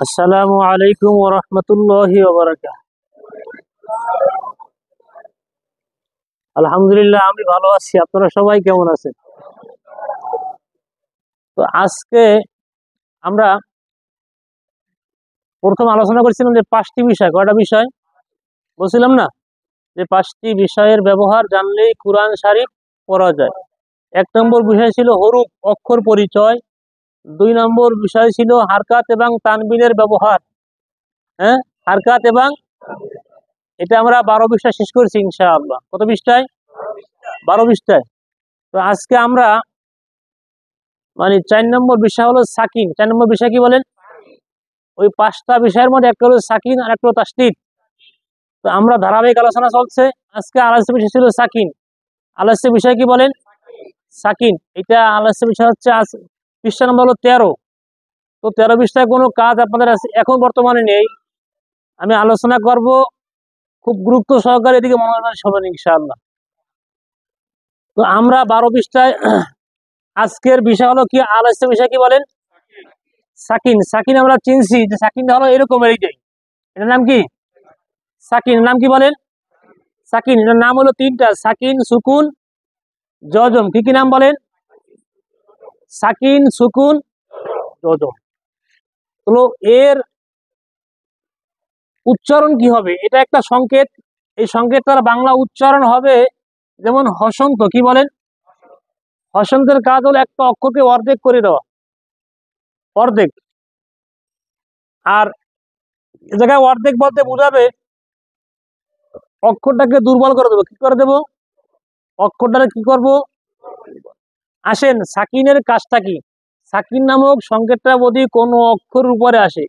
আসসালামু আলাইকুম ওয়া রাহমাতুল্লাহি ওয়া বারাকাতুহু। আলহামদুলিল্লাহ, আমি ভালো আছি। আপনারা সবাই কেমন আছেন? তো আজকে আমরা প্রথম আলোচনা করছিলাম যে 5টি বিষয়। কয়টা বিষয় বলছিলাম না? যে 5টি বিষয়ের ব্যবহার জানলেই কুরআন শরীফ পড়া যায়। 1 নম্বর বিষয় ছিল হরুফ অক্ষর পরিচয়। 2 নম্বর বিষয় ছিল হারকাত এবং তানবিনের ব্যবহার। হ্যাঁ, হারকাত এবং এটা আমরা 12 পৃষ্ঠা শেষ করছি ইনশাআল্লাহ। কত পৃষ্ঠায়? 12 পৃষ্ঠায়। তো আজকে আমরা মানে 4 নম্বর বিষয় হলো সাকিন। 4 নম্বর বিষয় কি বলেন? ওই 5টা বিষয়ের মধ্যে একটা হলো সাকিন আর একটা হলো তাসদীদ। তো আমরা ধারাবাহিক আলোচনা চলছে। আজকে আলোচ্য বিষয় ছিল সাকিন। আলোচ্য বিষয় কি বলেন? সাকিন। এটা আলোচ্য বিষয় হচ্ছে পৃষ্ঠা নম্বর হলো 13। তো 13 পৃষ্ঠায় কোনো কাজ আপনাদের এখন বর্তমানে নেই। আমি আলোচনা করব, খুব গুরুত্ব সহকারে এদিকে মনোযোগ হবেন ইনশাআল্লাহ। তো আমরা 12 পৃষ্ঠায় আজকের বিষয় হলো কি, আলোচ্য বিষয় কি বলেন? সাকিন। সাকিন আমরা চিনছি যে সাকিনটা হলো এরকম, এইটাই। এটার নাম কি? সাকিন। নাম কি বলেন? সাকিন। এটার নাম হলো 3টা: সাকিন, সুকুন, জজম। কি কি নাম বলেন? সাকিন, সুকুন, জজম। তো এর উচ্চারণ কি হবে? এটা একটা সংকেত। এই সংকেতটার বাংলা উচ্চারণ হবে যেমন হসন্ত। কি বলেন? হসন্তের কাজ হলো একটা অক্ষরকে অর্ধেক করে দেওয়া, অর্ধেক। আর এ জায়গায় অর্ধেক বলতে বোঝাবে অক্ষরটাকে দুর্বল করে দেবো। কি করে দেবো? অক্ষরটাকে কি করব? আসেন, সাকিনের কাজটা কি? সাকিন নামক সংকেতটা যদি কোনো অক্ষরের উপরে আসে,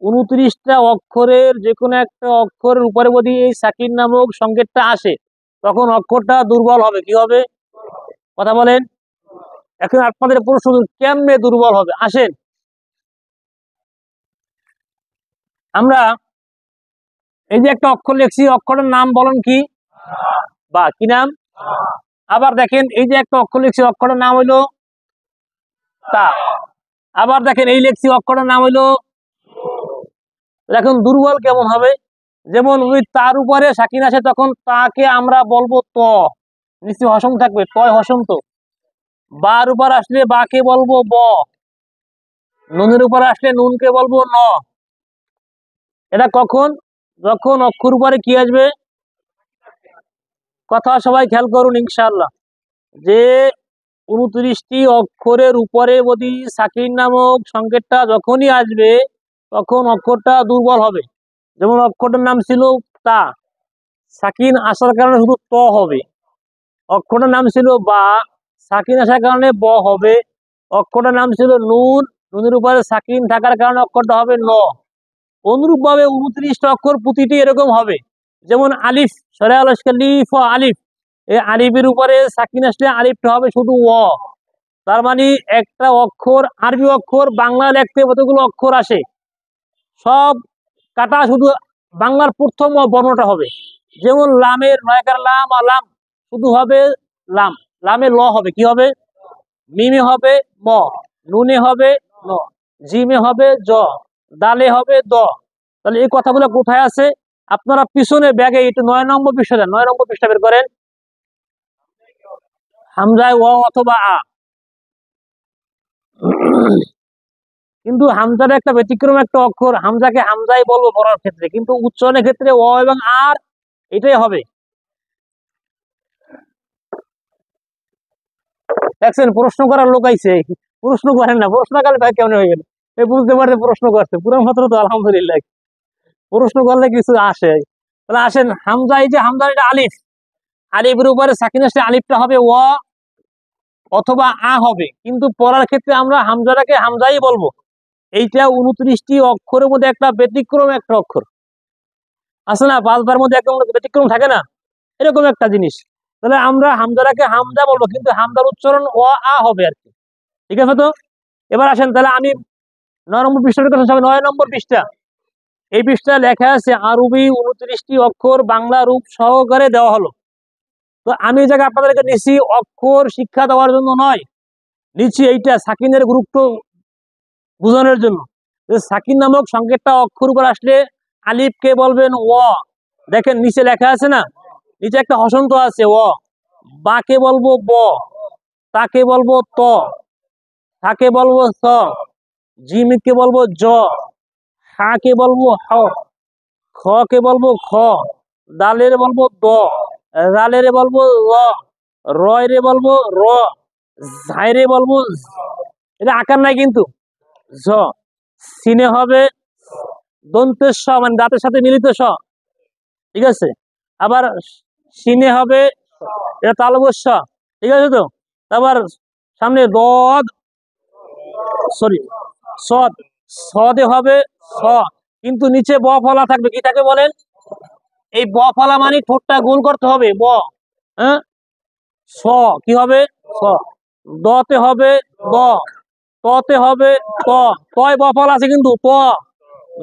29টা অক্ষরের যে কোনো একটা অক্ষরের উপরে যদি এই সাকিন নামক সংকেতটা আসে, তখন অক্ষরটা দুর্বল হবে। কি হবে? কথা বলেন। এখন আপনাদের প্রশ্ন, কেমনে দুর্বল হবে? আসেন, আমরা এই যে একটা অক্ষর লিখছি, অক্ষরের নাম বলেন কি? বা। কি নাম? আবার দেখেন, এই যে একটা অক্ষর লিখছি, অক্ষরের নাম হইলো তা। আবার দেখেন, এই লিখছি, অক্ষরের নাম হইলো। এখন দুর্বল কেমন হবে? যেমন ওই তার উপরে সাকিন আসে, তখন তাকে আমরা বলবো ত, নিশ্চয় হসম থাকবে, তয় হসন্ত। বার উপর আসলে বাকে বলবো ব। নুনের উপর আসলে নুনকে বলবো ন। এটা কখন? যখন অক্ষর উপরে কি আসবে? কথা সবাই খেয়াল করুন ইনশাআল্লাহ। যে 29টি অক্ষরের উপরে যদি সাকিন নামক সংকেতটা যখনই আসবে, তখন অক্ষরটা দুর্বল হবে। যেমন অক্ষরটার নাম ছিল তা, সাকিন আসার কারণে শুধু ত হবে। অক্ষরটার নাম ছিল বা, সাকিন আসার কারণে ব হবে। অক্ষরটার নাম ছিল নুন, নুনের উপরে সাকিন থাকার কারণে অক্ষরটা হবে ন। অনুরূপ ভাবে 29টা অক্ষর প্রতিটি এরকম হবে। যেমন আলিফ, সরে আলিফ, আলিফ। এই আলিফের উপরে সাকিন আসলে আলিফটা হবে শুধু অ। তার মানে একটা অক্ষর, আরবি অক্ষর বাংলা লিখতে কতগুলো অক্ষর আসে, সব কাটা শুধু বাংলার প্রথম বর্ণটা হবে। যেমন লামের নয়কার লাম, লাম শুধু হবে লাম। লামে ল হবে। কি হবে? মিমে হবে ম, নুনে হবে ন, জিমে হবে জ, দালে হবে দ। তাহলে এই কথাগুলো কোথায় আছে? আপনারা পিছনে ব্যাগে একটু 9 নম্বর পৃষ্ঠা দেন। 9 নম্বর পৃষ্ঠা বের করেন। হামজায় ও অথবা আ। কিন্তু হামজার একটা ব্যতিক্রম, একটা অক্ষর, হামজাকে হামজাই বলবো পড়ার ক্ষেত্রে, কিন্তু উচ্চারণের ক্ষেত্রে অ এবং আর এটাই হবে। দেখছেন, প্রশ্ন করার লোক আইছে। প্রশ্ন করেন না, প্রশ্ন করলে ভাই কেমন হয়ে গেল? বুঝতে পারছে প্রশ্ন করছে, পুরো মাত্র তো আলহামদুলিল্লাহ। প্রশ্ন করলে কিছু আসে। তাহলে আসেন, হামজা, এই যে হামজা, এটা আলিফ। আলিফের উপরে সাকিন আসলে আলিফটা হবে ও অথবা আ হবে, কিন্তু পড়ার ক্ষেত্রে আমরা হামজাটাকে হামজাই বলবো। এইটা 29টি অক্ষরের মধ্যে একটা ব্যতিক্রম, একটা অক্ষর আছে না? 5বার মধ্যে একটা ব্যতিক্রম থাকে না? এরকম একটা জিনিস। তাহলে আমরা হামজাটাকে হামজা বলবো, কিন্তু হামজার উচ্চারণ ও আ হবে আর কি। ঠিক আছে তো? এবার আসেন, তাহলে আমি 9 নম্বর পৃষ্ঠার কথা সবাই। 9 নম্বর পৃষ্ঠা, এই পৃষ্ঠায় লেখা আছে আরবি 29টি অক্ষর বাংলা রূপ সহকারে দেওয়া হলো। তো আমি এই জায়গায় আপনাদেরকে নিচ্ছি অক্ষর শিক্ষা দেওয়ার জন্য নয়, নিচ্ছি এইটা সাকিনের গুরুত্ব বোঝানোর জন্য। সাকিন নামক সংকেতটা অক্ষর উপর আসলে আলিফকে বলবেন ও, দেখেন নিচে লেখা আছে না, নিচে একটা হসন্ত আছে ও, বাকে বলবো ব, তাকে বলবো ত, তাকে বলবো স, জিমকে বলবো জ, হাকে বলবো হ, খ কে বলবো খ, দালের বলবো দ, রালের বলবো র, রয় বলবো র, ঝাইরে বলবো এটা আকার নাই কিন্তু ঝ, সিনে হবে দন্তের স মানে দাঁতের সাথে মিলিত স, ঠিক আছে। আবার সিনে হবে এটা তালবস্য, ঠিক আছে তো। আবার সামনে দদ, সরি সদ, সদে হবে স, কিন্তু নিচে ব ফলা থাকবে, কি থাকে বলেন? এই ব ফলা মানে ঠোঁটটা গোল করতে হবে ব, হ্যাঁ, স কি হবে স, দতে হবে দ, ততে হবে ত, তয় ব ফলা আছে কিন্তু ত,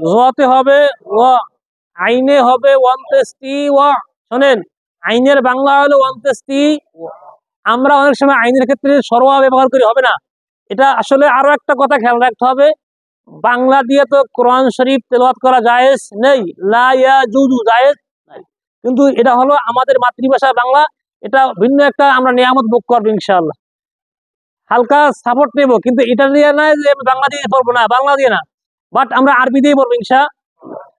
জতে হবে ও, আইনে হবে অন্ত্যেষ্টি ও। শোনেন, আইনের বাংলা হলো অন্ত্যেষ্টি। আমরা অনেক সময় আইনের ক্ষেত্রে সরোয়া ব্যবহার করি, হবে না। এটা আসলে আরো একটা কথা খেয়াল রাখতে হবে, বাংলা দিয়ে তো কোরআন শরীফ তেলাওয়াত করা জায়েজ নেই, লা ইয়াজুজু জায়েজ নাই। কিন্তু এটা হলো আমাদের মাতৃভাষা বাংলা, এটা ভিন্ন একটা আমরা নিয়ামত ভোগ করবো ইনশাআল্লাহ। হালকা সাপোর্ট নেব, কিন্তু এটা দিয়ে না যে বাংলা দিয়ে পড়বো না, বাংলা দিয়ে না, বাট আমরা আরবি দিয়ে পড়বো ইনশা।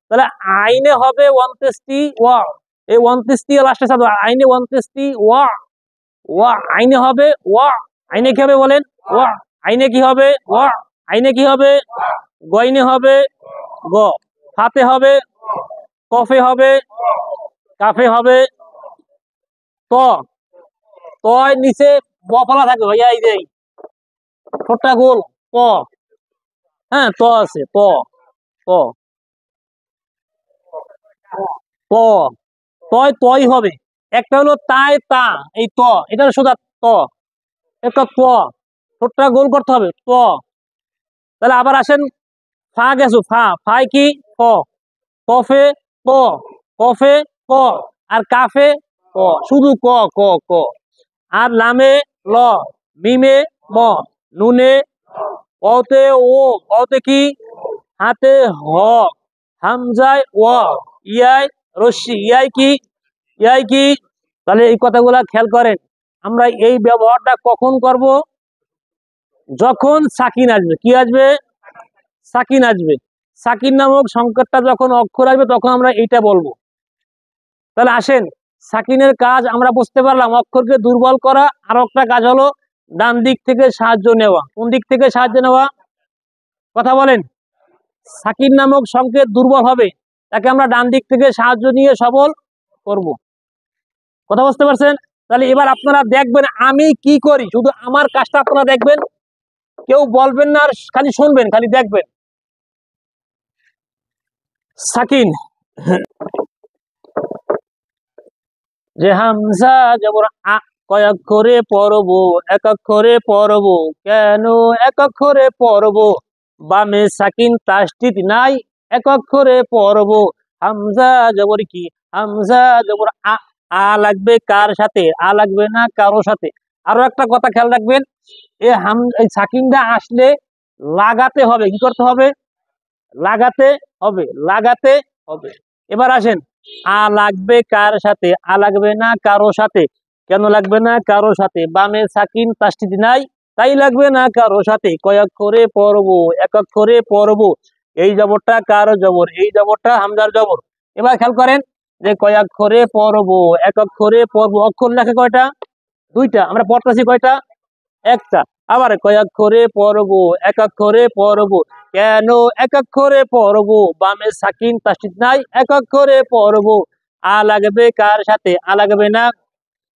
তাহলে আইনে হবে অন্ত্যেষ্টি ওয়া, এই অন্ত্যেষ্টি লাস্টে সাথে আইনে অন্ত্যেষ্টি ওয়া, ওয়া আইনে হবে ওয়া, আইনে কি হবে বলেন? ওয়া আইনে কি হবে? ওয়া আইনে কি হবে? গইনে হবে গ, হাতে হবে, কফে হবে, কাফে হবে ত, তয় নিচে ব ফলা থাকবে ভাইয়া, এই যে ঠোঁটটা গোল প, হ্যাঁ ত আছে প, প প, তয় তয় হবে। একটা হলো তাই তা, এই ত এটা সোজা ত, একটা ত, ঠোঁটটা গোল করতে হবে ত। তাহলে আবার আসেন, ফা গেছো, ফা ফাই কি ক, কফে ক, কফে ক, আর কাফে ক, শুধু ক ক ক। আর লামে ল, মিমে ম, নুনে অতে ও, অতে কি হাতে হ, হামজায় ও, ইয়াই রশ্মি, ইয়াই কি, ইয়াই কি। তাহলে এই কথাগুলা খেয়াল করেন। আমরা এই ব্যবহারটা কখন করব? যখন সাকিন আসবে, কি আসবে? সাকিন আসবে। সাকিন নামক সংকেতটা যখন অক্ষর আসবে তখন আমরা এইটা বলবো। তাহলে আসেন, সাকিনের কাজ আমরা বুঝতে পারলাম, অক্ষরকে দুর্বল করা। আর একটা কাজ হলো ডান দিক থেকে সাহায্য নেওয়া। কোন দিক থেকে সাহায্য নেওয়া? কথা বলেন। সাকিন নামক সংকেত দুর্বল হবে, তাকে আমরা ডান দিক থেকে সাহায্য নিয়ে সবল করব। কথা বুঝতে পারছেন? তাহলে এবার আপনারা দেখবেন আমি কি করি, শুধু আমার কাজটা আপনারা দেখবেন, কেউ বলবেন না আর খালি শুনবেন, খালি দেখবেন। সাকিন, যে হামজা জবর আ, কয় অক্ষরে পড়ব? এক অক্ষরে পড়ব। কেন এক অক্ষরে পড়ব? বামে সাকিন তাসদিদ নাই, এক অক্ষরে পড়ব। হামজা জবর কি? হামজা জবর আ, আ লাগবে কার সাথে? আ লাগবে না কারো সাথে। আরো একটা কথা খেয়াল রাখবেন, এই সাকিনটা আসলে লাগাতে হবে। কি করতে হবে? লাগাতে হবে, লাগাতে হবে। এবার আসেন, আ লাগবে কার সাথে? আ লাগবে না কারো সাথে। কেন লাগবে না কারো সাথে? বামে সাকিন তাসদিদ নাই, তাই লাগবে না কারো সাথে। কয় অক্ষরে পড়বো? এক অক্ষরে পড়বো। এই জবরটা কার জবর? এই জবরটা হামজার জবর। এবার খেয়াল করেন যে কয় অক্ষরে পড়বো, এক অক্ষরে পড়বো। অক্ষর লেখে কয়টা? দুইটা। আমরা পড়তেছি কয়টা? একটা। আবার কয় অক্ষরে পড়বো? এক অক্ষরে পড়বো। কেন এক অক্ষরে পড়বো? বামে সাকিন তাসদিদ নাই, এক অক্ষরে পড়বো। আ লাগবে কার সাথে? আ লাগবে না।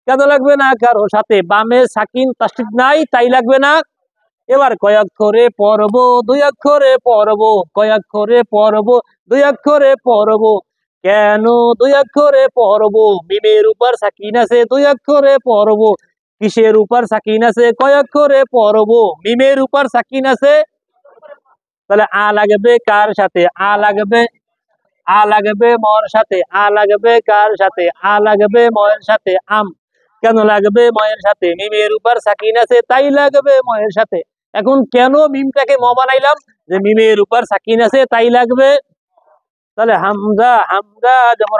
কেন লাগবে না কারো সাথে? বামে সাকিন তাসদিদ নাই, তাই লাগবে না। এবার কয় অক্ষরে পড়বো? দুই অক্ষরে পড়বো। কয় অক্ষরে পড়বো? দুই অক্ষরে পড়বো। কেন দুই অক্ষরে পড়বো? মিমের উপর সাকিন আছে, দুই অক্ষরে পড়বো। কিসের উপর সাকিন আছে? কয় অক্ষরে পড়বো? মিমের উপর সাকিন আছে। তাহলে আ লাগবে কার সাথে? আ লাগবে, আ লাগবে মর সাথে। আ লাগবে কার সাথে? আ লাগবে ময়ের সাথে। আম, কেন লাগবে ময়ের সাথে? মিমের উপর সাকিন আছে, তাই লাগবে ময়ের সাথে। এখন কেন মিমটাকে ম বানাইলাম? যে মিমের উপর সাকিন আছে তাই লাগবে। তাহলে হামজা হামজা যেমন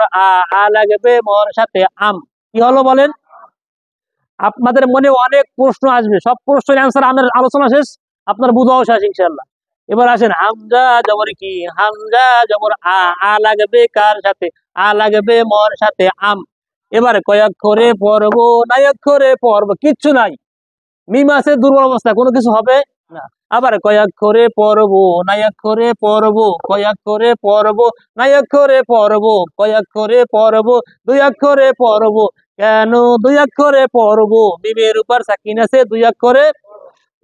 আ লাগবে মর সাথে আম। কি হলো বলেন? আপনাদের মনে অনেক প্রশ্ন আসবে, সব প্রশ্নের অ্যান্সার আমাদের আলোচনা শেষ, আপনার বুঝাও শেষ ইনশাআল্লাহ। এবার আসেন, হামজা জবর কি? হামজা জবর আ লাগবে কার সাথে? আ লাগবে মর সাথে আম। এবার কয়াক্ষরে পড়ব নাই অক্ষরে পড়ব, কিচ্ছু নাই। মিম আছে, দুর্বল অবস্থা, কোনো কিছু হবে না। আবার কয়াক্ষরে পড়ব নাই অক্ষরে পড়ব, কয়াক্ষরে পড়ব নাই অক্ষরে পড়ব, কয়াক্ষরে পড়ব দুই অক্ষরে পড়ব। কেন দুই অক্ষরে পড়ব? মিমের উপর সাকিন আছে, দুই অক্ষরে।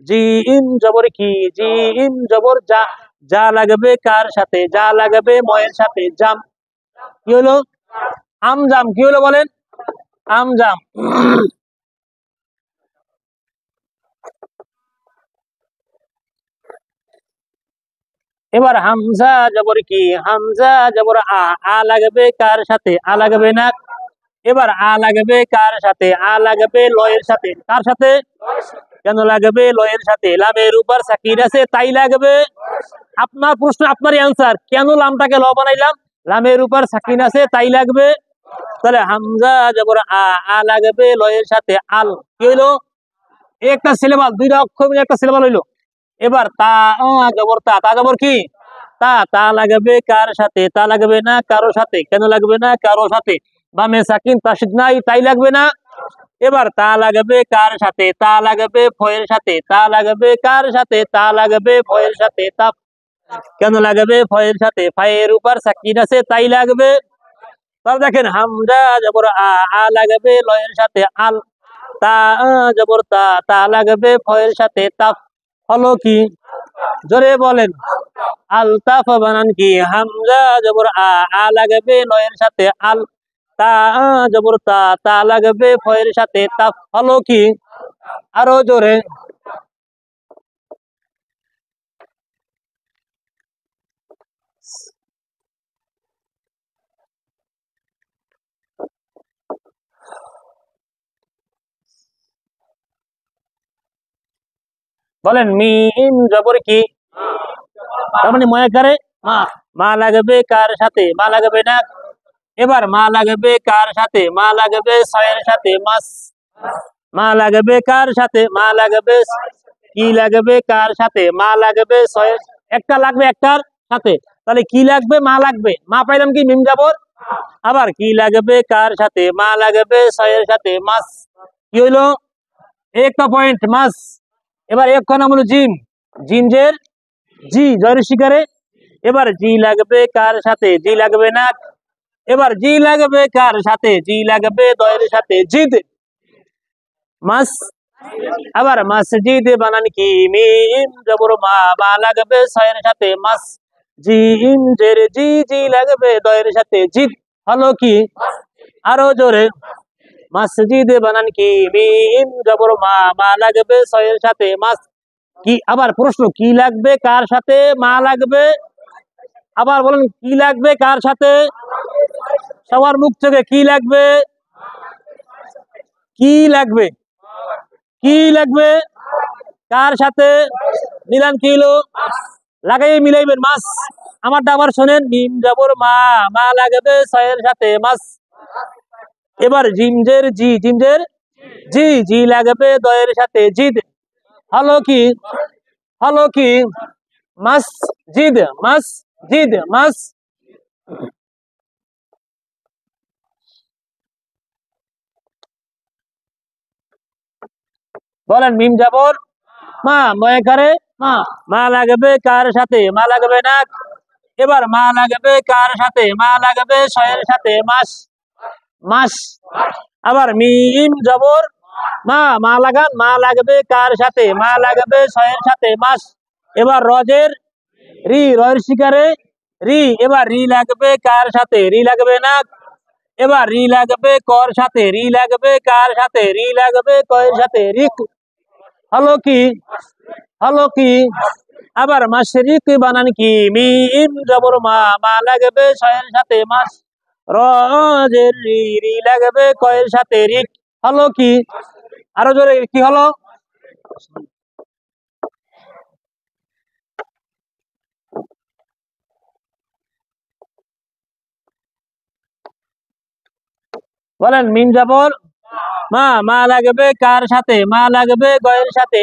জিম জবর কি? জিম জবর যা, যা লাগবে কার সাথে? যা লাগবে ময়ের সাথে, জাম। কি হলো? আমজাম। কি হলো বলেন? আমজাম। এবার হামজা জবর কি? হামজা জবর আ লাগবে কার সাথে? আ লাগবে না। এবার আ লাগবে কার সাথে? আ লাগবে লয়ের সাথে। কার সাথে? কেন লাগবে লয়ের সাথে? লামের উপর সাকিন আছে তাই লাগবে। আপনার প্রশ্ন, আপনার অ্যান্সার, কেন লামটাকে ল বানাইলাম? লামের উপর সাকিন আছে তাই লাগবে। তাহলে হামজা জবর আ লাগবে লয়ের সাথে আল। কি হইলো? একটা সিলেবাল, দুইটা অক্ষর মিলে একটা সিলেবাল হইলো। এবার তা জবর তা, তা জবর কি? তা, তা লাগবে কার সাথে? তা লাগবে না কারো সাথে। কেন লাগবে না কারো সাথে? বামে সাকিন তাসদিদ নাই তাই লাগবে না। এবার তা লাগবে কার সাথে? তা লাগবে ফয়ের সাথে। তা লাগবে কার সাথে? তা লাগবে ফয়ের সাথে। তা কেন লাগবে ফয়ের সাথে? ফায়ের উপর সাকিন আছে তাই লাগবে। তাহলে দেখেন, হামজা জবর আ লাগবে লয়ের সাথে আল। তা জবর তা, তা লাগবে ফয়ের সাথে তাফ। হলো কি? জোরে বলেন। আলতাফ বানান কি? হামজা জবর আ লাগবে লয়ের সাথে আল। তা জবর তা, তা লাগবে ফয়ের সাথে তাফ। হলো কি? আরো জোরে। বলেন, মিম জবর কি? তার মানে ময়াকারে মা। মা লাগবে কার সাথে? মা লাগবে না। এবার মা লাগবে কার সাথে? মা লাগবে ছয়ের সাথে, মাস। মা লাগবে কার সাথে? মা লাগবে। কি লাগবে কার সাথে? মা লাগবে ছয়ের। একটা লাগবে একটার সাথে, তাহলে কি লাগবে? মা লাগবে। মা পাইলাম কি? মিম যাবর। আবার কি লাগবে কার সাথে? মা লাগবে ছয়ের সাথে, মাস। কি হইলো? একটা পয়েন্ট, মাস। এবার এক নাম হলো জিম। জিমজের জি, জয়ের শিকারে। এবার জি লাগবে কার সাথে? জি লাগবে না। এবার জি লাগবে কার সাথে? জি লাগবে দয়ের সাথে, জিদ। মাস। আবার মসজিদ বানান কি? মিম জবর মা, মা লাগবে ছয়ের সাথে, মাস। জিম জের জি, জি লাগবে দয়ের সাথে, জিদ। হলো কি? আরো জোরে। মসজিদ বানান কি? মিম জবর মা, মা লাগবে ছয়ের সাথে, মাস। কি? আবার প্রশ্ন, কি লাগবে কার সাথে? মা লাগবে। আবার বলেন, কি লাগবে কার সাথে? সবার মুখ থেকে কি লাগবে? কি লাগবে? কি লাগবে কার সাথে? মিলান কি হলো? লাগাই মিলাইবেন, মাস। আমারটা আবার শোনেন, মিম জবর মা, মা লাগবে ছয়ের সাথে, মাস। এবার জিমজের জি, জিমজের জি, জি লাগবে দয়ের সাথে, জিদ। হলো কি? হলো কি? মাস জিদ, মাস জিদ, মাস। বলেন, মিম জবর মা, ময়াকারে মা। মা লাগবে কার সাথে? মা লাগবে না। এবার মা লাগবে কার সাথে? মা লাগবে ছয়ের সাথে, মাস। মাস। আবার মিম জবর মা, মা লাগান, মা লাগবে কার সাথে? মা লাগবে ছয়ের সাথে, মাস। এবার রজের রি, রয়ের শিকারে রি। এবার রি লাগবে কার সাথে? রি লাগবে না। এবার রি লাগবে কর সাথে। রি লাগবে কার সাথে? রি লাগবে কয়ের সাথে, রিক। হলো কি? হলো কি? আবার মাশরিক বানান কি? মিম জবর মা, মা লাগবে ছয়ের সাথে, মাস। রজের রি, রি লাগবে কয়ের সাথে, রিক। হলো কি? আরো জোরে, কি হলো? বলেন মিম জবর মা, মা লাগবে কার সাথে? মা লাগবে গয়ের সাথে।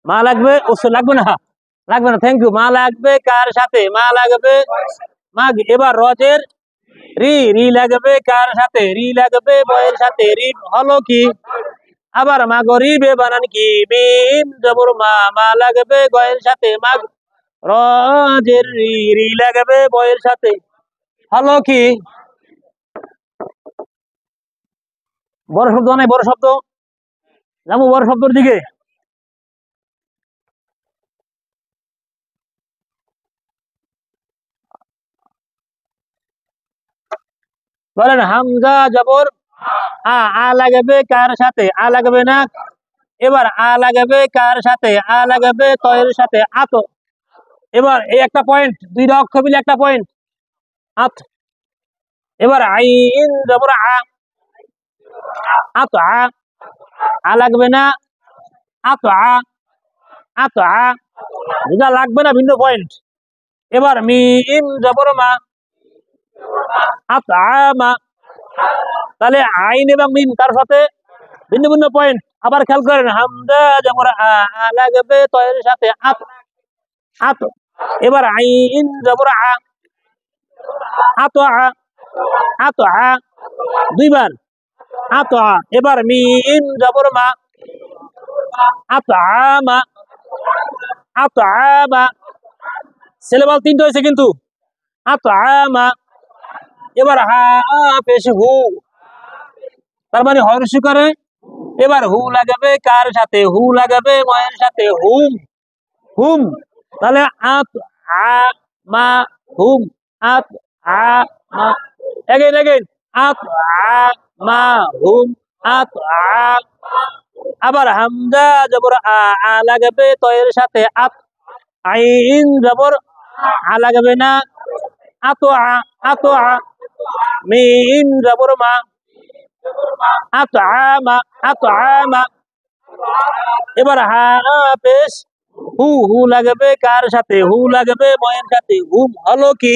মা লাগবে, ওসব লাগবে না, লাগবে না, থ্যাংক ইউ। মা লাগবে কার সাথে? মা লাগবে মাগ। এবার রজের রি, রি লাগবে কার সাথে? রি লাগবে বয়ের সাথে। রি হলো কি? আবার মা গরিবে বানান কি? মিম জবর মা, মা লাগবে গয়ের সাথে। মাগ রজের রি, রি লাগবে বয়ের সাথে। হলো কি? বড় শব্দ নাই, বড় শব্দ যাবো বড় শব্দের দিকে। বলেন হামজা জবর আ, আ লাগবে কার সাথে? আ লাগবে না। এবার আ লাগবে কার সাথে? আ লাগবে তয়ের সাথে। আত। এবার এই একটা পয়েন্ট, দুইটা অক্ষর মিলে একটা পয়েন্ট, আত। এবার আইন জবর আ, আত আ, আ লাগবে না। আত আ, আত আ, দুটা লাগবে না, ভিন্ন পয়েন্ট। এবার মিম জবর মা, আত আ মা। তাহলে আইন এবং মিম তার সাথে ভিন্ন ভিন্ন পয়েন্ট। আবার খেয়াল করেন হামজা জবর আ, আ লাগবে তয়ের সাথে। আত, আত। এবার আইন জবর আ, আত আ, আত আ, দুইবার আত আ। এবার মিম জবর মা, আত আ মা, আত আ মা। সিলেবাল তিনটা হয়েছে কিন্তু, আত আ মা। এবার হা পেশ হু, তার মানে হর্ষ করে। এবার হু লাগাবে কার সাথে? হু লাগাবে ময়ের সাথে। হুম, হুম। তাহলে আত আ মা হুম, আত আ মা। এগেইন এগেইন, আত আ মা হুম, আত আ। আবার হামজা জবর আ, আ লাগাবে তয়ের সাথে। আত, আইন জবর আ লাগাবে না। আত আ, আত আ। মিম জবর মা, আত আ মা, আত আ মা। এবার হা পেশ হু, হু লাগবে কার সাথে? হু লাগবে ময়ের সাথে। হুম হলো কি?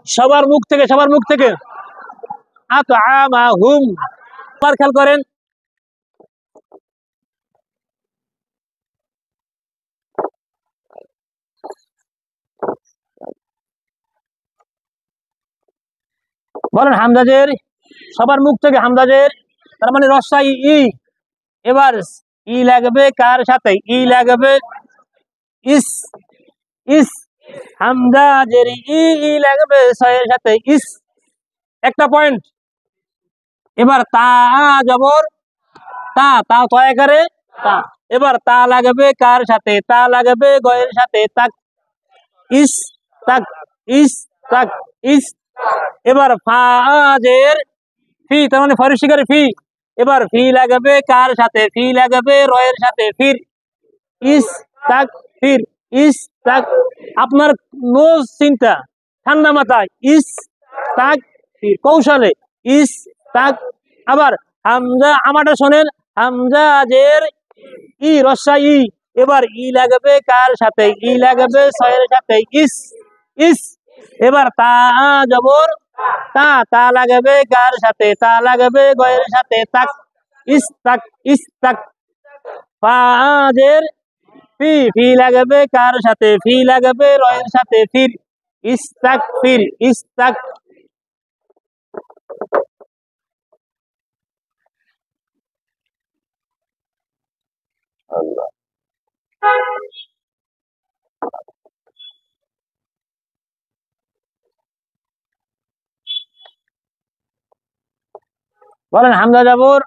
সবার মুখ থেকে, সবার মুখ থেকে, আত আমা হুম। আবার খেয়াল করেন বলেন হামজাজের, সবার মুখ থেকে হামজাজের, তার মানে রসাই ই। এবার ই লাগবে কার সাথে? ই লাগবে ইস, ইস। হামজাজের ই, ই লাগবে ছয়ের সাথে। ইস, একটা পয়েন্ট। এবার তা জবর তা, তা তয় করে তা। এবার তা লাগবে কার সাথে? তা লাগবে গয়ের সাথে। তাক, ইস, তাক, ইস, তাক, ইস। এবার ফাজের ফি, তার মানে ফরিশিকারে ফি। এবার ফি লাগাবে কার সাথে? ফি লাগাবে রয়ের সাথে। ফির, ইস, তাক, ফির, ইস, তাক। আপনার নোজ চিন্তা, ঠান্ডা মাথায়, ইস, তাক, ফির, কৌশলে, ইস, তাক। আবার হামজা, আমারটা শোনেন, হামজা জের ই, রসা ই। এবার ই লাগাবে কার সাথে? ই লাগাবে ছয়ের সাথে। ইস, ইস। এবার তা জবর তা, তা লাগাবে কার সাথে? তা লাগাবে গয়ের সাথে। তাক, ইস তাক, ইস তাক। ফাজের ফি, ফি লাগাবে কার সাথে? ফি লাগাবে রয়ের সাথে। ফির, ইস তাক, ফির, ইস তাক। বলেন হামজা জবর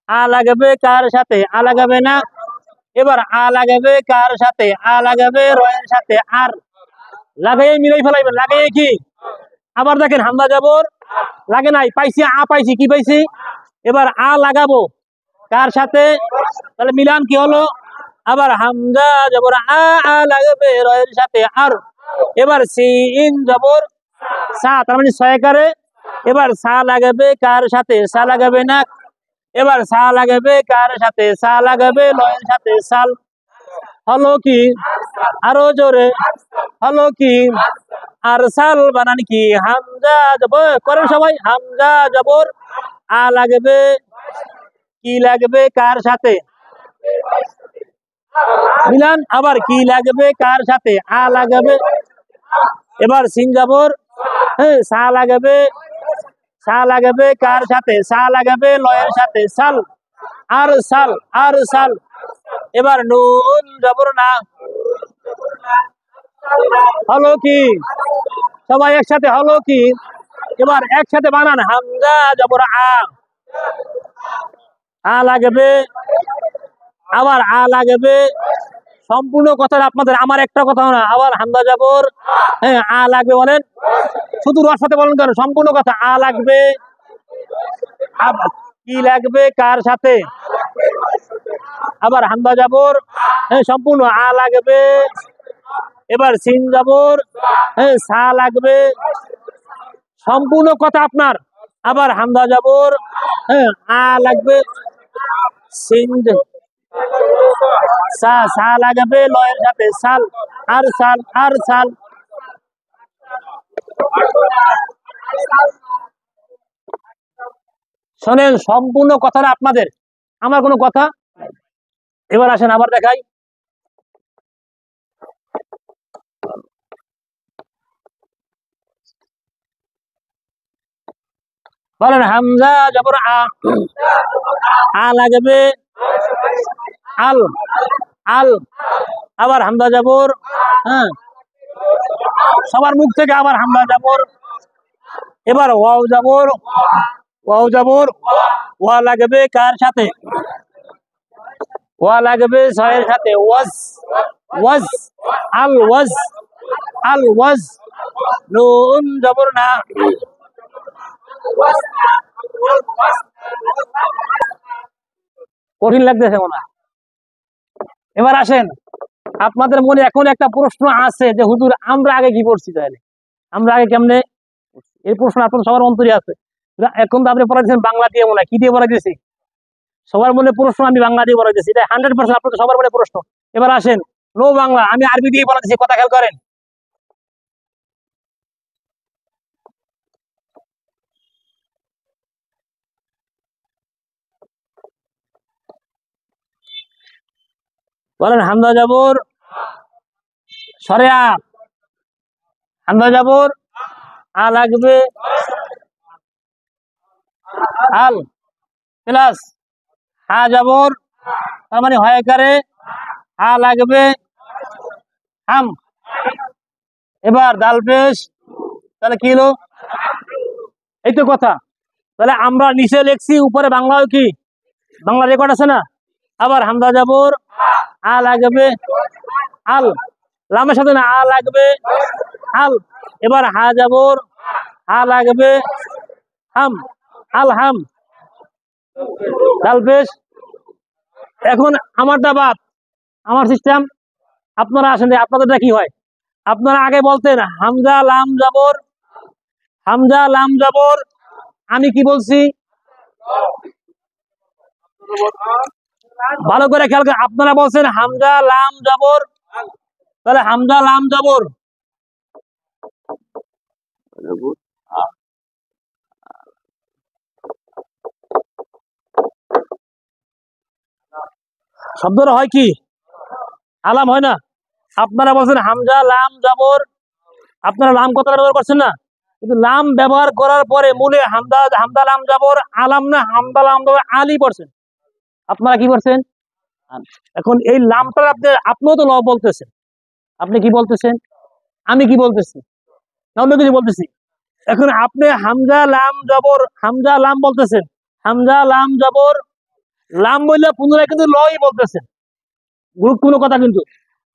আ লাগাবে কার সাথে? আ লাগাবে না। এবার আ লাগাবে কার সাথে? আ লাগাবে রয়ের সাথে। আর লাগাই মিলাই ফেলাইবেন, লাগাই কি? আবার দেখেন হামজা জবর লাগে নাই, পাইছি আ, পাইছি কি পাইছি? এবার আ লাগাবো কার সাথে? তাহলে মিলান কি হলো? আবার হামজা জবর আ, আ লাগাবে রয়ের সাথে। আর এবার সিন জবর সা, তার মানে ছয়কারে। এবার সা লাগাবে কার সাথে? সা লাগাবে না। এবার সা লাগাবে কার সাথে? সা লাগাবে লয়ের সাথে। সাল হলো কি? আরো জোরে হলো কি আরসাল বানান কি হামজা জবর করেন সবাই হামজা জবর আ লাগবে কি লাগবে কার সাথে মিলান আবার কি লাগবে কার সাথে আ লাগবে এবার সিন জবর হ্যাঁ সা লাগবে কার সাথে সা লাগবে লয়ের সাথে সাল আর সাল এবার নুন জবর না হলো কি সবাই একসাথে হলো কি এবার একসাথে বানান হামজা জবর আ লাগবে আবার আ লাগবে সম্পূর্ণ কথা আপনাদের আমার একটা কথা না আবার হামজা জবর হ্যাঁ আ লাগবে বলেন শুধু রস সাথে বলেন কেন সম্পূর্ণ কথা আ লাগবে কি লাগবে কার সাথে আবার হামজা জবর হ্যাঁ সম্পূর্ণ আ লাগবে এবার সিন জবর হ্যাঁ সা লাগবে সম্পূর্ণ কথা আপনার আবার হামজা জবর হ্যাঁ আ লাগবে সিন সা লাগবে লয়ের সাথে সাল আর সাল শোনেন সম্পূর্ণ কথাটা আপনাদের আমার কোনো কথা এবার আসেন আবার দেখাই বলেন হামজা জবর আ লাগবে আল আবার হামজা জবর হ্যাঁ সবার মুখ থেকে আবার হামজা জবর এবার ওয়াও জবর ওয়া লাগবে কার সাথে ওয়া লাগবে ছয়ের সাথে ওয়াজ আল ওয়াজ নুন জবর না কঠিন লাগতেছে মনে হয় এবার আসেন আপনাদের মনে এখন একটা প্রশ্ন আছে যে হুজুর আমরা আগে কি পড়ছি তাহলে আমরা আগে কেমনে এই প্রশ্ন আপনার সবার অন্তরে আছে এখন তো আপনি পড়াইছেন বাংলা দিয়ে মনে কি দিয়ে পড়াইতেছি সবার মনে প্রশ্ন আমি বাংলা দিয়ে পড়াইতেছি এটা 100% আপনাদের সবার মনে প্রশ্ন এবার আসেন নো বাংলা আমি আরবি দিয়ে পড়াইতেছি কথা খেয়াল করেন বলেন হামজা জবর সরে হামজা জবর আ লাগবে আল প্লাস হা জবর তার মানে হয় করে আ লাগবে হাম এবার দাল পেশ তাহলে কি হলো এই তো কথা তাহলে আমরা নিচে লিখছি উপরে বাংলাও কি বাংলা রেকর্ড আছে না আবার হামজা জবর আ লাগবে আল লামের সাথে না আ লাগবে আল এবার হা জবর হা লাগবে হাম আল হাম দাল পেশ এখন আমারটা বাদ আমার সিস্টেম আপনারা আসেন আপনাদেরটা কি হয় আপনারা আগে বলতেন হামজা লাম জবর আমি কি বলছি ভালো করে খেয়াল করে আপনারা বলছেন হামজা লাম জবর তাহলে হামজা লাম জবর শব্দটা হয় কি আলাম হয় না আপনারা বলছেন হামজা লাম জবর আপনারা লাম কথাটা ব্যবহার করছেন না কিন্তু লাম ব্যবহার করার পরে মূলে হামদা লাম জবর আলাম না হামদা লাম জবর আলী পড়ছেন আপনারা কি করছেন এখন এই লামটা আপনিও তো ল বলতেছেন আপনি কি বলতেছেন আমি কি বলতেছি না অন্য কিছু বলতেছি এখন আপনি হামজা লাম বলতেছেন হামজা লাম জবর লাম বললে পুনরায় কিন্তু লই বলতেছেন গুরুত্বপূর্ণ কথা কিন্তু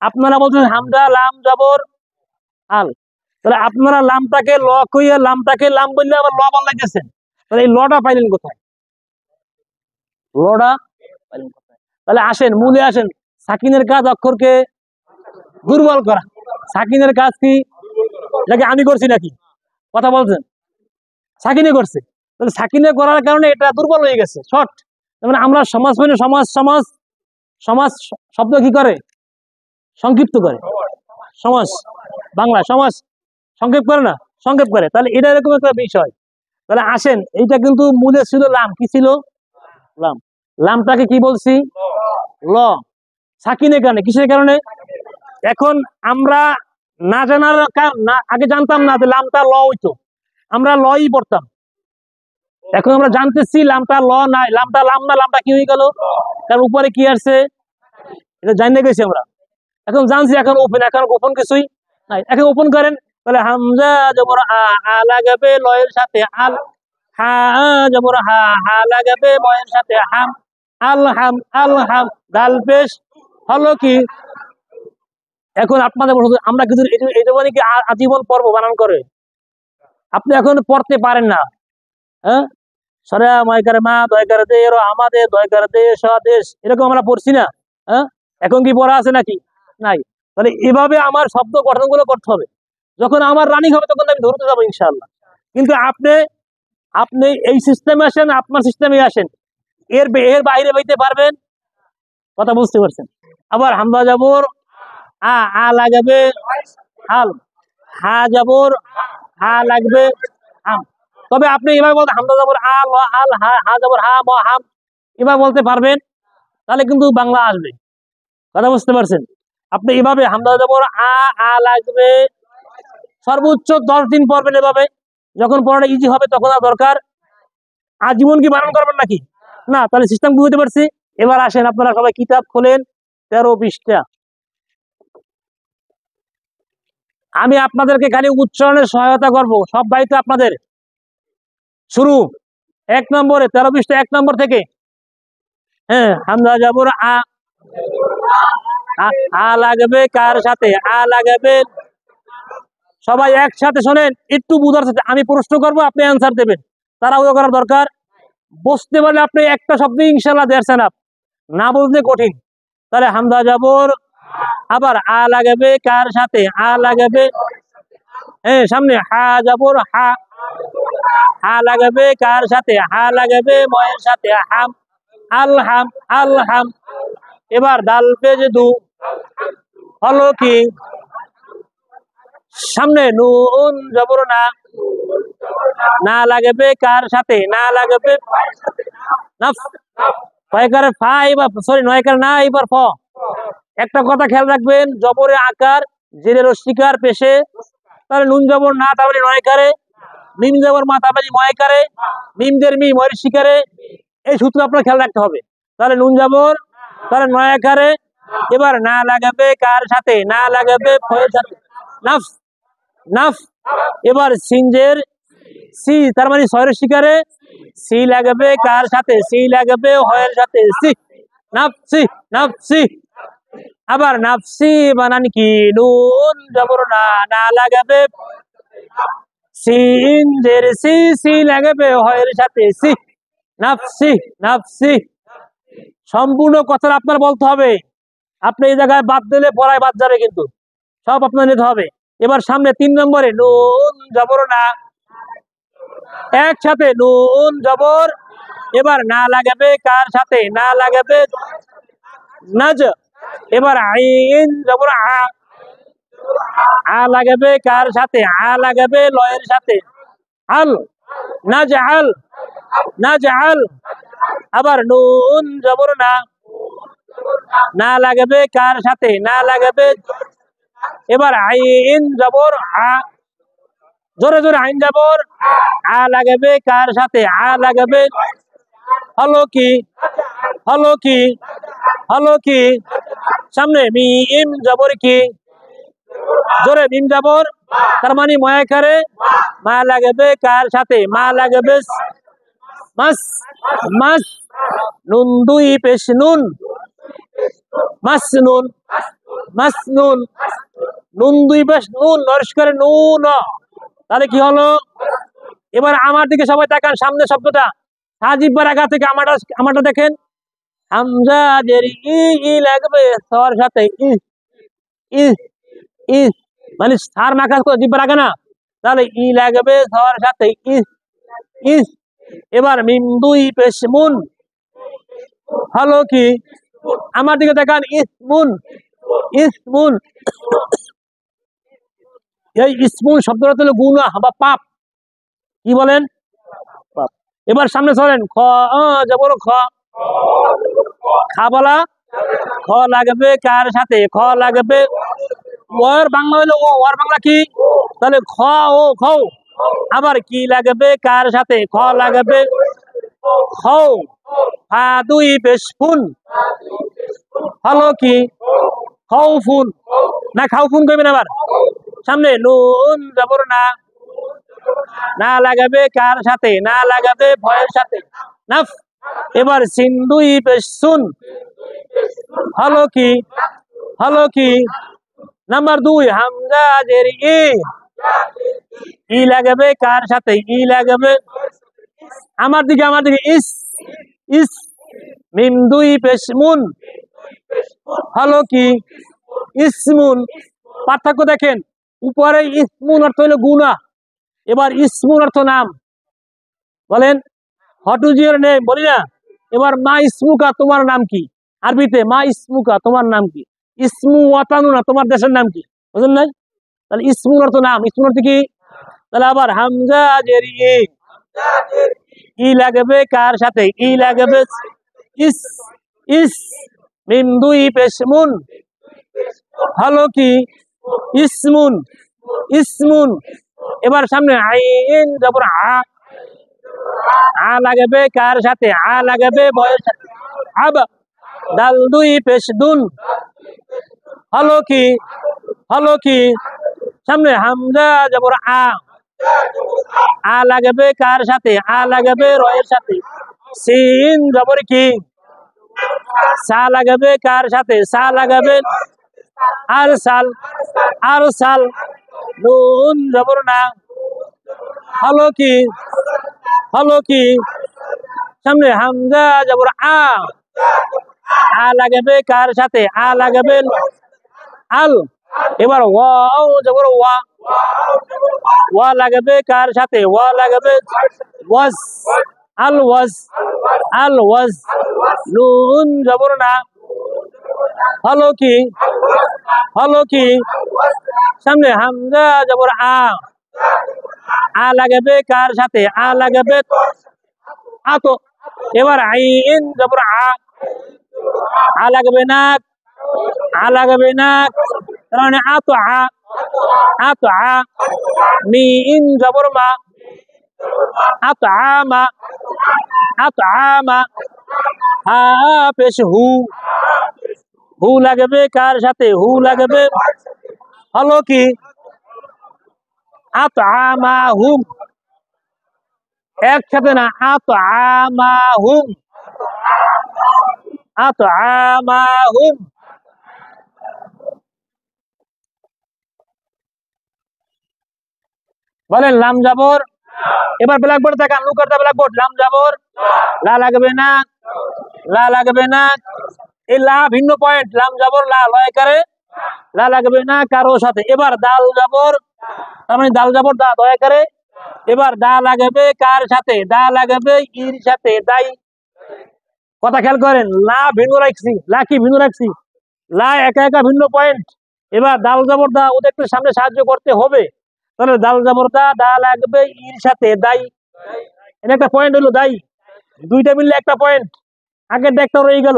আপনারা বলছেন হামজা লাম জবর আল তাহলে আপনারা লামটাকে ল কইয়া লামটাকে লাম বললে আবার ল বল লাগতেছেন তাহলে এই লটা পাইলেন কোথায় লটা পাইলেন কোথায় তাহলে আসেন মূলে আসেন সাকিনের কাজ অক্ষরকে দুর্বল করা সাকিনের কাজ কি নাকি আমি করছি নাকি কথা বলছেন সাকিনে করছে তাহলে সাকিনে করার কারণে এটা দুর্বল হয়ে গেছে শর্ট মানে আমরা সমাজ শব্দ কি করে সংক্ষিপ্ত করে সমাস, বাংলা সমাস সংক্ষেপ করে না, সংক্ষেপ করে। তাহলে এটা এরকম একটা বিষয়। তাহলে আসেন, এইটা কিন্তু মূলে ছিল লাম, কি ছিল? লাম। লামটাকে কি বলছি? ল। সাকিনের কারণে, কিসের কারণে? এখন আমরা না জানার আগে জানতাম না যে লামটা ল হইতো, আমরা লই পড়তাম। এখন আমরা জানতেছি লামটা ল নাই, লামটা লাম না, লামটা কি হয়ে গেল? তার উপরে কি আসছে এটা জানিয়ে গেছি আমরা। এখন জানছি, এখন ওপেন, এখন গোপন কিছুই নাই। এখন ওপেন করেন, তাহলে হামজা জবর আ লাগাবে লয়ের সাথে আল, হা জবর হা, হা লাগাবে ময়ের সাথে হাম, আল হাম, আল হাম, দাল পেশ হলো কি? এখন আপনাদের আমরা কিন্তু এই জবানি কি আজীবন পর্ব বানান করে? আপনি এখন পড়তে পারেন না, হ্যাঁ? সরে ময়কার মা দয়কার দে আমাদের দয়কার দে স্বদেশ, এরকম আমরা পড়ছি না, হ্যাঁ? এখন কি পড়া আছে নাকি? নাই। তাহলে এভাবে আমার শব্দ গঠনগুলো করতে হবে। যখন আমার রানিং হবে তখন আমি ধরতে যাবো ইনশাআল্লাহ। কিন্তু আপনি আপনি এই সিস্টেমে আসেন, আপনার সিস্টেমে আসেন, এর বাইরে বইতে পারবেন? কথা বুঝতে পারছেন? আবার হামদা যাবর আ লাগাবে হাল, হা যাবর হা লাগবে হাম। তবে আপনি এভাবে বলতে হামদা যাবর আল আল, হা, হা যাবর হা ম হাম, এভাবে বলতে পারবেন, তাহলে কিন্তু বাংলা আসবে। কথা বুঝতে পারছেন? আপনি এভাবে হামদা যাবর আ লাগবে সর্বোচ্চ 10 দিন পড়বেন এভাবে। যখন পড়াটা ইজি হবে তখন আর দরকার আজীবন কি বানান করবেন নাকি? না। তাহলে সিস্টেম বুঝতে পারছি। এবার আসেন, আপনারা সবাই কিতাব খোলেন 13 পৃষ্ঠা। আমি আপনাদেরকে খালি উচ্চারণের সহায়তা করব, সব বাড়িতে আপনাদের। শুরু 1 নম্বরে 13 পৃষ্ঠা 1 নম্বর থেকে। হ্যাঁ, হামজা যাবর আ, আ লাগবে কার সাথে? আ লাগাবে। সবাই একসাথে শোনেন, একটু বুঝার সাথে। আমি প্রশ্ন করব, আপনি অ্যান্সার দেবেন, তাড়াহুড়ো করার দরকার। বুঝতে পারলে আপনি একটা শব্দ ইনশাআল্লাহ দেড়ছেন, না বুঝলে কঠিন। তাহলে হামজা যাবর, আবার আ লাগাবে কার সাথে? আ লাগাবে, হ্যাঁ সামনে হা যাবর হা, হা লাগাবে কার সাথে? হা লাগাবে ময়ের সাথে হাম, আল হাম, আল হাম। এবার দাল পেজ দু হলো কি? সামনে নুন জবর না, না লাগাবে কার সাথে? না লাগাবে নাফ, কয়কারে ফা, এবার সরি নয়কার না, এবার ফ। একটা কথা খেয়াল রাখবেন, জবরে আকার, জেরে রস্বীকার পেশে, তাহলে নুন জবর না, তারপরে নয়কারে, মিম জবর মা, তারপরে ময়কারে, মিম দের মি ময়ের শিকারে। এই সূত্র আপনার খেয়াল রাখতে হবে। তাহলে নুন জবর, তাহলে নয়কারে, এবার না লাগাবে কার সাথে? না লাগাবে ফয়ের সাথে, নাফ, নাফ। এবার সিনজের সি, তার মানে ছয়ের শিকারে, সি লাগাবে কার সাথে? সি লাগাবে হয়ের সাথে, সি, নাফসি, নাফসি। আবার নাফসি বানান কি? নুন জবর না, না লাগাবে সিন জের সি, সি লাগাবে হয়ের সাথে, সি, নাফসি, নাফসি। সম্পূর্ণ কথা আপনার বলতে হবে। আপনি এই জায়গায় বাদ দিলে পড়ায় বাদ যাবে, কিন্তু সব আপনার নিতে হবে। এবার সামনে 3 নম্বরে নুন জবর না, একসাথে নুন জবর, এবার না লাগাবে কার সাথে? না লাগাবে নাজ। এবার আইন জবর আ, আ লাগাবে কার সাথে? আ লাগাবে লয়ের সাথে আল, নাজ আল, নাজ আল। আবার নুন জবর না, না লাগাবে কার সাথে? না লাগাবে, এবার আইন জবর আ, জোরে জোরে আইন জবর আ লাগাবে কার সাথে? আ লাগাবে হলো কি? হলো কি? হলো কি? সামনে মিম জবর কি? জোরে মিম জবর, তার মানে ময়াকারে, মা লাগাবে কার সাথে? মা লাগাবে মাস, মাস। নুন দুই পেশ নুন, মাস নুন, মাস নুন। নুন দুই পেশ নুন, নরিষ্কারে নুন। তাহলে কি হলো? এবার আমার দিকে সবাই তাকান, সামনে শব্দটা সাজিবার আগা থেকে আমারটা দেখেন। হামজা জের ই, ই লাগবে সর সাথে, ই, ই, ই, মানে সার মাখাস করে জিব্বার আগে না, তাহলে ই লাগবে সর সাথে, ই, ই। এবার মিম দুই পেশ মুন হলো কি? আমার দিকে দেখান, ইসমুন, ইসমুন। এই ইসমুন শব্দটা হলো গুনাহ বা পাপ, কি বলেন? পাপ। এবার সামনে চলেন, খ জবর খ, খা বলা, খ লাগবে কার সাথে? খ লাগবে ওর বাংলা হলো ও, ওর বাংলা কি? তাহলে খ ও খৌ। আবার কি লাগবে কার সাথে? খ লাগবে খৌ। ফা দুই পেশ ফুন, হলো কি? খাউফুন। না খাউফুন কইবেন আবার। সামনে নুন জবর না, না লাগাবে কার সাথে? না লাগাবে ভয়ের সাথে, নাফ। এবার সিন দুই পেশ সুন, হলো কি? হলো কি? নাম্বার 2 হামজা জের ই, ই লাগাবে কার সাথে? ই লাগাবে আমার দিকে, আমার দিকে, ইস। ইস মিম দুই পেশ মুন, হলো কি? ইসমুন। পার্থক্য দেখেন, উপরে ইসমুন অর্থ হলো গুনাহ, এবার ইসমুন অর্থ নাম। বলেন হোয়াট ইজ ইওর নেম, বলি না? এবার মা ইসমুকা, তোমার নাম কি? আরবিতে মা ইসমুকা, তোমার নাম কি? ইসমু ওয়াতানুনা, তোমার দেশের নাম কি? বুঝলেন নাই? তাহলে ইসমুন অর্থ নাম, ইসমুন অর্থ কি? তাহলে আবার হামজা জের ই লাগবে কার সাথে? ই লাগবে ইস। ইস মিম দুই পেশ মুন, হলো কি? ইসমুন। ইসমুন। এবার সামনে আইন জবর আ, আ লাগাবে কার সাথে? আ লাগাবে বয়ের সাথে, আব। দাল দুই পেশ দুন, হলো কি? হলো কি? সামনে হামজা জবর আ, আ লাগাবে কার সাথে? আ লাগাবে রয়ের সাথে। সিন জবর কি? সা লাগাবে কার সাথে? সা লাগাবে আর সাল, আর সাল। নুন জবর না, হলো কি? হলো কি? সামনে হামজা জবর আ, আ লাগাবে কার সাথে? আ লাগাবে আল। এবার ওয়াও জবর ওয়া, ওয়া লাগাবে কার সাথে? ওয়া লাগাবে ওয়াজ, আল ওয়াজ, আল ওয়াজ। নুন জবর না, হলো কি? হলো কি? সামনে হামজা জবর আ, আ লাগাবে কার সাথে? আ লাগাবে আতো। এবার আইন জবর আ, আ লাগবে না, আ লাগবে না, তার মানে আতো আ, আতো আ। মিন জবর মা, আতো আমা, আতো আমা। হা পেশ হু, হু লাগবে কার সাথে? হু লাগবে, হলো কি? আতো আমা হুম, একসাথে না, আতো আমা হুম, আতো আমা হুম। বলেন লাম জাবর। এবার ব্ল্যাকবোর্ড দেখান, নুকারটা ব্ল্যাকবোর্ড। লাম জাবর, লা লাগবে না, লা লাগবে না। এই লা ভিন্ন পয়েন্ট, লাম জাবর লা, লয় করে লা লাগবে না কারো সাথে। এবার দাল জাবর, তার মানে দাল জাবর দা, দয়া করে। এবার দা লাগবে কার সাথে? দা লাগবে ইর সাথে, দাই। কথা খেয়াল করেন, লা ভিন্ন রাখছি, লা কি ভিন্ন রাখছি? লা একা একা ভিন্ন পয়েন্ট। এবার দাল জাবর দা, ওদেরকে সামনে সাহায্য করতে হবে। তাহলে দাল জাবর দা, দা লাগবে ইর সাথে, দাই। এটা একটা পয়েন্ট হলো, দাই। দুইটা মিললে একটা পয়েন্ট, আগের একটা রয়ে গেল।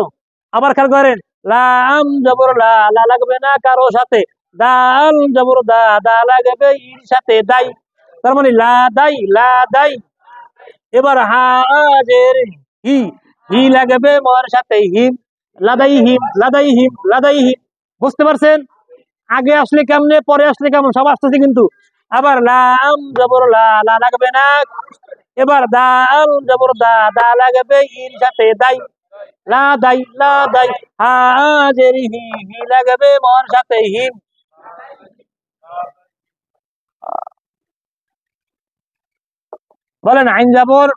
আবার খেয়াল করেন, লাম জবর লা, লা লাগবে না কারো সাথে। দাল জবর দা, দা লাগবে ইর সাথে, দাই। তার মানে লা দাই, লা দাই। এবার হাজের হি, হি লাগবে মর সাথে, হিম। লাদাই হিম, লাদাই হিম, লাদাই হিম। বুঝতে পারছেন? আগে আসলে কেমনে, পরে আসলে কেমন, সব আসতেছে কিন্তু। আবার লাম জবর লা, লা লাগবে না। এবার দাল জবর দা, দা লাগবে ইর সাথে, দাই। লা দাই, লা দাই। হাজের হি, হি লাগবে মর সাথে, হিম। বলেন আইন জাবর,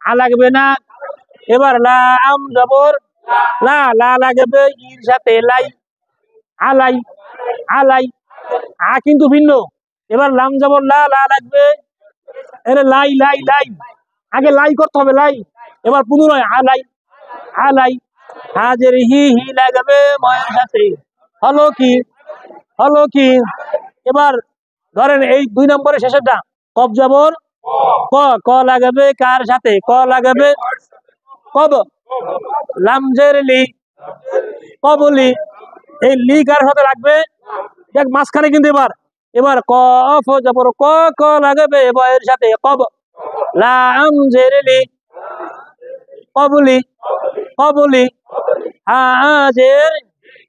আ লাগবে না। এবার লাম জবর লা, লা লাগবে ইর সাথে, লাই। আলাই, আলাই। আ কিন্তু ভিন্ন। এবার লাম জবর লা, লা লাগবে, এরে লাই, লাই, লাই। আগে লাই করতে হবে, লাই। এবার পুনরায় আলাই, আলাই। হাজের হি, হি লাগবে ময়ের সাথে, হলো কি? হলো কি? এবার ধরেন এই 2 নম্বরের শেষেরটা কব জবর ক, ক লাগাবে কার সাথে? ক লাগাবে কব, লাম জের লি, কবলি। এই লি কার সাথে লাগবে? দেখ মাঝখানে কিন্তু এবার এবার কফ জবর ক, ক লাগাবে বয়ের সাথে কব, লাম জের লি, কবলি, কবলি। হাজের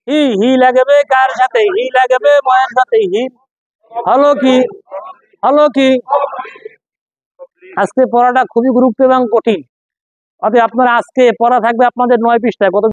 হি, হি লাগাবে কার সাথে? হি লাগাবে বয়ের সাথে, হি। হলো কি? হলো কি? আজকে পড়াটা খুবই গুরুত্ব এবং কঠিন। অতএব আপনারা আজকে পড়া থাকবে আপনাদের 9 পৃষ্ঠায়। কত